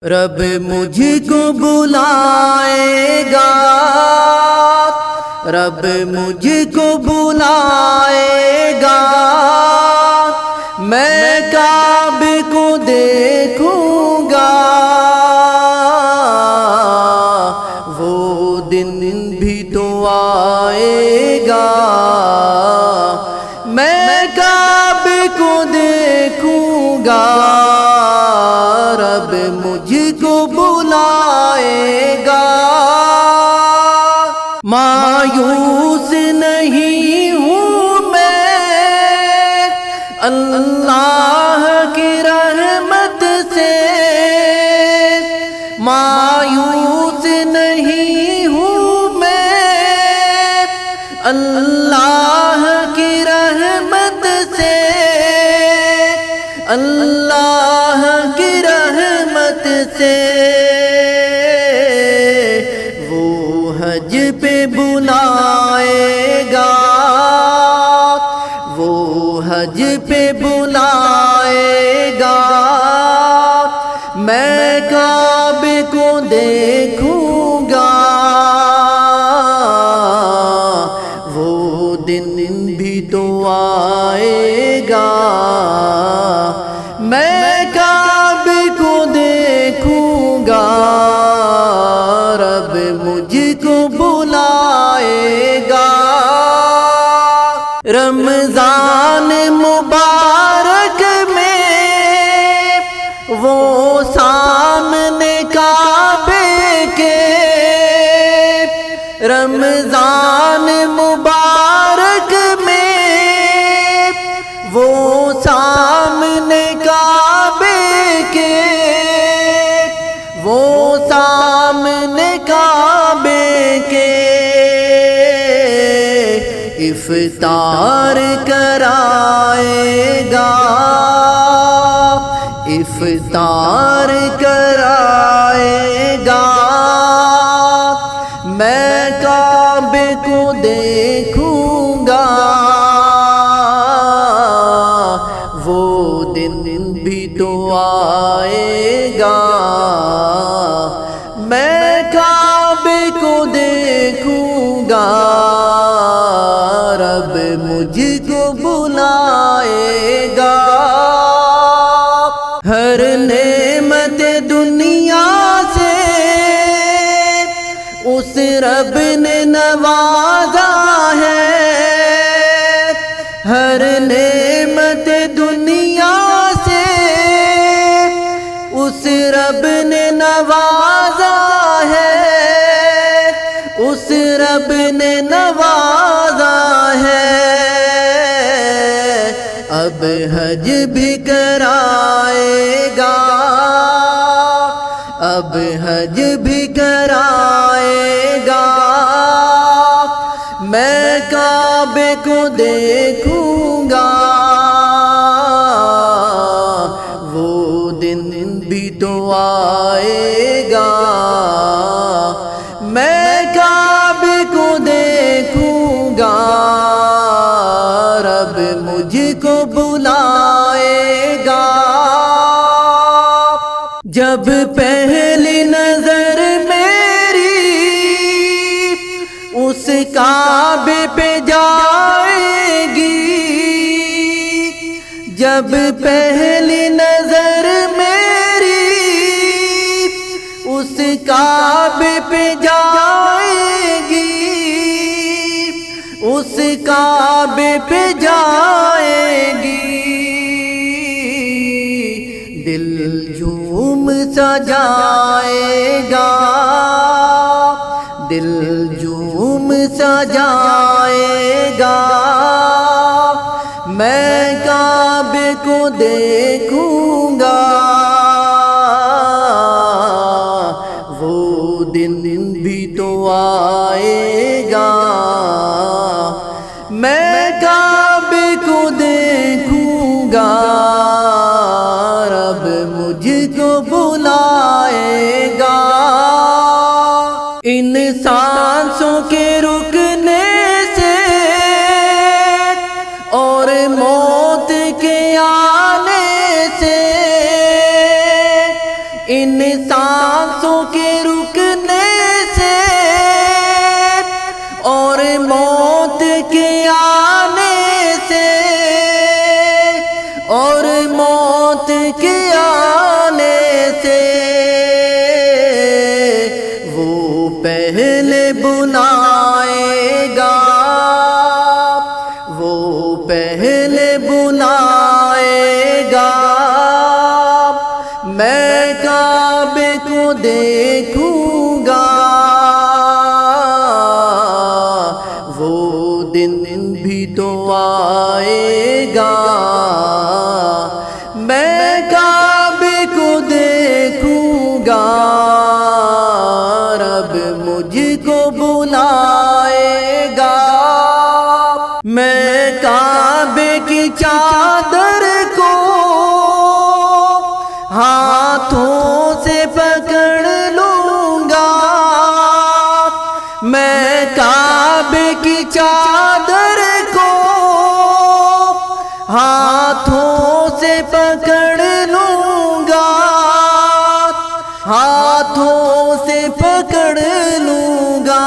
رب مجھ کو بلائے گا، رب مجھ کو بلائے گا، میں کعبے کو دیکھوں گا، وہ دن بھی تو آئے گا، میں کعبے کو دیکھوں گا، رب مجھ کو بلائے گا، مایوس نہیں ہوں میں اللہ کی رحمت سے، مایوس نہیں ہوں میں اللہ کی رحمت سے، اللہ کی رحمت سے، وہ حج پہ بلائے گا، وہ حج پہ بلائے گا، میں کعبے کو دیکھوں گا، وہ دن بھی تو آئے گا، میں کعبے کو دیکھوں گا، رب مجھ کو بلائے گا، رمضان مبارک میں وہ سامنے کعبے کے، رمضان مبارک میں وہ سامنے کعبے کے، وہ سامنے کعبے کے، افطار کرائے گا، افطار کرائے گا، میں کعبے کو دیکھوں گا، وہ دن بھی تو آئے گا، میں کعبے کو دیکھوں گا، رب مجھ کو بلائے گا، ہر نعمت دنیا سے اس رب نے نوازا ہے، ہر نعمت دنیا سے اس رب نے نوازا ہے، اس رب نے نوازا ہے، اب حج بھی کرائے گا، اب حج بھی کرائے گا، میں کعبے کو دیکھوں گا، وہ دن بھی تو آئے گا، میں کعبے کو دیکھوں گا، رب مجھ کو بلائے گا، جب پہلی نظر میری اس کعبے پہ جائے گی، جب پہلی نظر میری اس کعبے پہ جائے گی، اس کعبے پہ جائے گی، دل جھوم سا جائے گا، دل جھوم سا جائے گا، میں کعبے کو دیکھوں گا، وہ دن بھی تو آئے گا، میں کعبے کو دیکھوں گا، رب مجھ کو بلائے گا، ان سانسوں کے رکنے سے اور موت کے آنے سے، ان سانسوں کے رکنے سے اور موت کے آنے سے اور موت کے آنے سے وہ پہلے بلائے گا، وہ پہلے بلائے گا۔ میں کعبے کو دیکھوں گا، وہ دن بھی تو آئے گا۔ میں کعبے کو دیکھوں گا، رب مجھ کو بلائے گا۔ میں کعبے کی چادر کو ہاتھوں سے پکڑ لوں گا، میں کعبے کی چادر کو ہاتھوں سے پکڑ لوں گا، ہاتھوں سے پکڑ لوں گا۔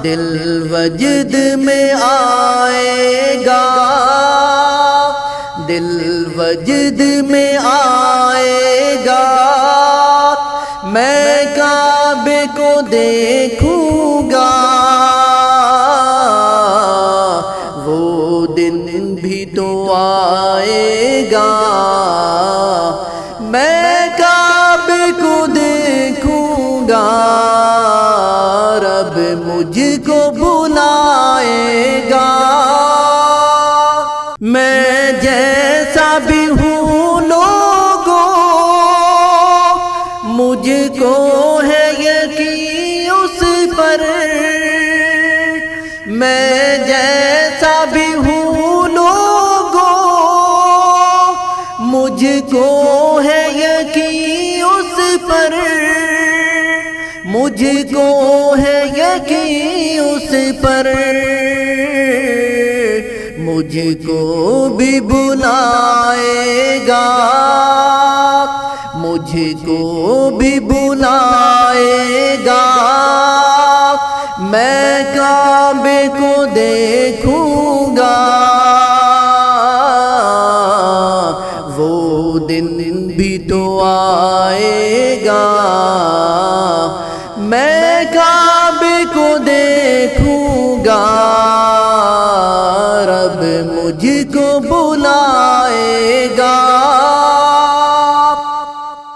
دل وجد میں آئے گا، دل وجد میں آئے گا۔ میں کعبے کو دیکھوں گا، وہ دن بھی تو آئے گا۔ میں کعبے کو دیکھوں گا، رب مجھ کو بلائے گا۔ میں جیسا بھی ہوں لوگوں، مجھ کو ہے یقین اس پر۔ میں جیسا بھی ہوں لوگوں، مجھ کو ہے یقین اس پر۔ مجھ کو ہے یقین اس پر، مجھ کو بھی بلائے گا، مجھ کو بھی بلائے گا۔ میں کعبے کو دیکھوں گا، وہ دن بھی تو آئے گا۔ میں کعبے کو دیکھوں گا، رب مجھ کو بلائے گا۔